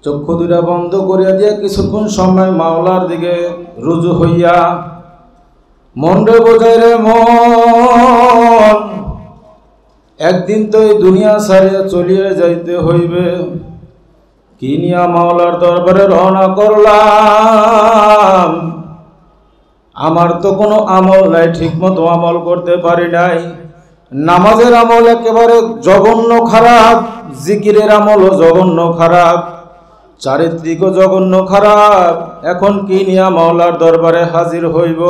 চক্ষু দুইটা বন্ধ করিয়া দিয়া কিছুক্ষণ সময় মাওলার দিকে রুজু হইয়া মনরে বোঝাই রে মন, একদিন তো এই দুনিয়া ছাড়িয়া চলিয়া যাইতে হইবে। কি নিয়া মাওলার দরবারে রওনা করলাম? আমার তো কোনো আমল নাই, ঠিক মতো আমল করতে পারি নাই। নামাজের আমল একেবারে জঘন্য খারাপ, জিকিরের আমলও জঘন্য খারাপ, চারিত্রিকও জঘন্য খারাপ। এখন কি নিয়া মাওলার দরবারে হাজির হইব?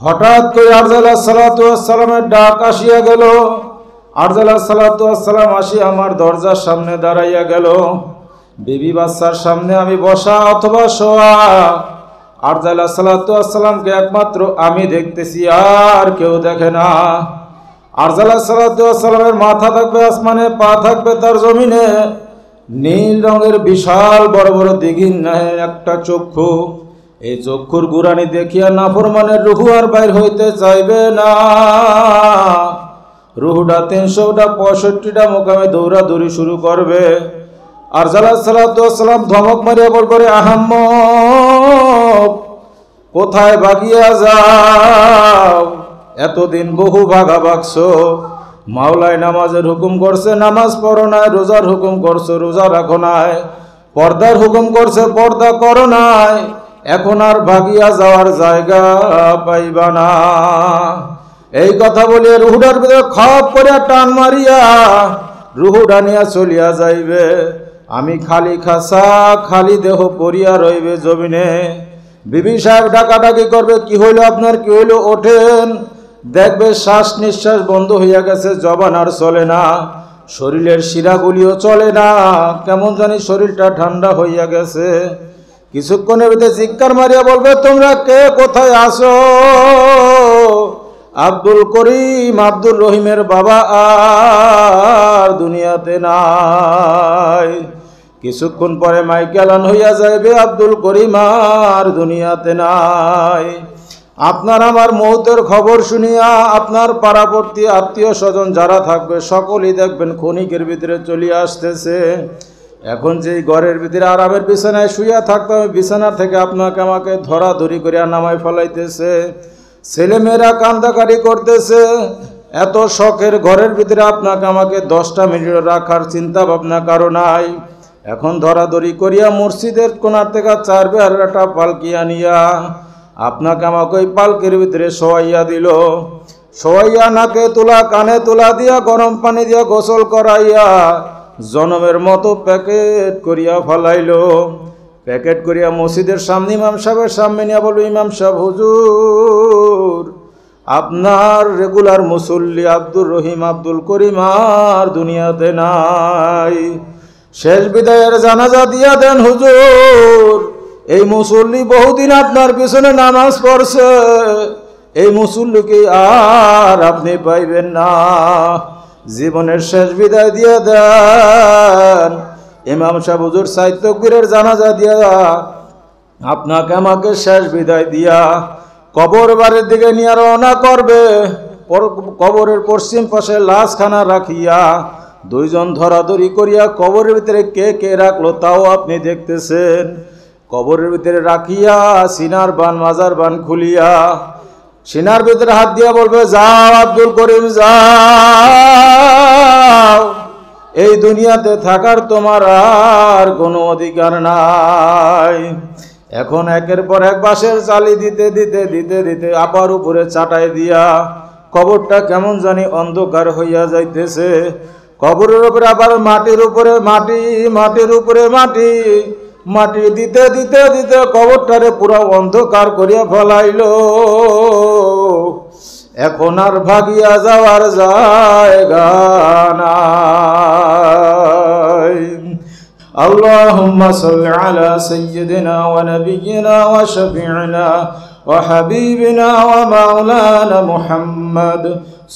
হঠাৎ করে আরজাল সালাতু ওয়াস সালামের ডাক আসিয়া গেল। আরজাল সালাতু ওয়াস সালাম আসি আমার দরজার সামনে দাঁড়াইয়া গেল। বিবি বাচ্চার সামনে আমি বসা অথবা শোয়া। আরজাল সালাতু ওয়াস সালামকে একমাত্র আমি দেখতেছি, আর কেউ দেখে না। আরজাল সালাতু ওয়াস সালামের মাথা থাকবে আসমানে, পা থাকবে তার জমিনে। নীল রঙের বিশাল বড় বড় দিঘির ন্যায় একটা চক্ষু। এই চক্ষুর গুরানি দেখিয়া নাফরমানের রুহু আর বাইর হইতে চাইবে না। রুহুটা 365টা মোকামে দৌড়াদৌড়ি শুরু করবে। আরজাল সালাতু ওয়াস সালাম ধমক মারিয়া বলবে, রে আহাম্মক, কোথায় ভাগিয়া যাও? এতদিন বহু ভাগা ভাগছো। মাওলায় নামাজের হুকুম করছে, নামাজ পড়ো নাই। রোজার হুকুম করছে, রোজা রাখো নাই। পর্দার হুকুম করছে, পর্দা করো নাই। এখন আর ভাগিয়া যাওয়ার জায়গা পাইবা না। এই কথা বলিয়া রুহুটার ভিতরে খপ করে টান মারিয়া রুহুটা নিয়া চলিয়া যাইবে। আমি খালি খাসা, খালি দেহ পড়িয়া রইবে জমিনে। বিবি সাহেব ডাকাডাকি করবে, কি হইল আপনার, কি হইল? ওঠেন। দেখবে শ্বাস নিঃশ্বাস বন্ধ হইয়া গেছে, জবান আর চলে না, শরীরের শিরাগুলিও চলে না, কেমন জানি শরীরটা ঠান্ডা হইয়া গেছে। কিছুক্ষণের ভিতরে চিৎকার মারিয়া বলবে, তোমরা কে, কোথায় আসো? আব্দুল করিম, আব্দুর রহিমের বাবা আর দুনিয়াতে নাই। কিছুক্ষণ পরে মাইকেলান হইয়া যাইবে, আব্দুল করিম আর দুনিয়াতে নাই। আপনার আমার মৌতের খবর শুনিয়া আপনার পাড়াবর্তী আত্মীয় স্বজন যারা থাকবে সকলেই দেখবেন ক্ষণিকের ভিতরে চলিয়ে আসতেছে। এখন যেই ঘরের ভিতরে আরামের বিছানায় শুইয়া থাকতে হবে, বিছানা থেকে আপনাকে আমাকে ধরাধরি করিয়া নামায় ফেলাইতেছে। ছেলেমেয়েরা কান্দাকাটি করতেছে। এত শখের ঘরের ভিতরে আপনাকে আমাকে 10টা মিনিট রাখার চিন্তা ভাবনা কারো নাই। এখন ধরাধরি করিয়া মসজিদের কোনার থেকে 4 বেহারাটা পালকি আনিয়া আপনাকে আমাকে ওই পালকির ভিতরে শোয়াইয়া দিল। শোয়াইয়া নাকে তুলা, কানে তুলা দিয়া গরম পানি দিয়া গোসল করাইয়া জনমের মতো প্যাকেট করিয়া ফেলাইল। প্যাকেট করিয়া মসজিদের সামনে ইমাম সাহেবের সামনে নিয়ে বলল, ইমাম সাহেব, হুজুর, আপনার রেগুলার মুসল্লি আব্দুর রহিম, আব্দুল করিম আর দুনিয়াতে নাই। শেষ বিদায়ের জানাজা দিয়া দেন হুজুর। এই মুসল্লি বহুদিন আপনার পিছনে নামাজ পড়ছে, এই মুসল্লিকে আর আপনি পাইবেন না। জীবনের শেষ বিদায় দিয়ে দেন। ইমাম সাহেব হুজুর 4 তাকবীরের জানাজা দিয়া আপনাকে আমাকে শেষ বিদায় দিয়া কবর বাড়ির দিকে নিয়ে রওনা করবে। কবরের পশ্চিম পাশে লাশখানা রাখিয়া 2 জন ধরাধরি করিয়া কবরের ভিতরে কে কে রাখলো তাও আপনি দেখতেছেন। কবরের ভিতরে রাখিয়া সিনার বান, মাজার বান খুলিয়া সিনার ভিতরে হাত দিয়া বলবে, যাও আব্দুল করিম, যাও। এই দুনিয়াতে থাকার তোমার আর কোনো অধিকার নাই। এখন একের পর এক বাঁশের চালি দিতে দিতে দিতে দিতে আবার উপরে চাটাই দিয়া কবরটা কেমন জানি অন্ধকার হইয়া যাইতেছে। কবরের উপরে আবার মাটির উপরে মাটি, মাটির উপরে মাটি, মাটি দিতে দিতে দিতে কবরটারে পুরো অন্ধকার করিয়া ফেলাইল। এখন আর ভাগিয়া যাওয়ার জায়গা নাই। আল্লাহুম্মা সাল্লি আলা সাইয়্যিদিনা ওয়া নাবিয়্যিনা ওয়া শাফি'না ওয়া হাবিবিনা ওয়া মাওলানা মুহাম্মদ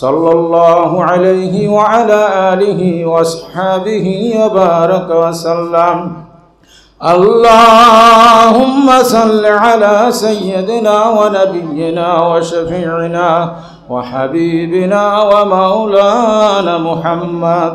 সাল্লাল্লাহু আলাইহি ওয়া আলা আলিহি ওয়া আসহাবিহি ওয়া বারাকা ওয়া সাল্লাম। اللهم صل على سيدنا ونبينا وشفيعنا وحبيبنا ومولانا محمد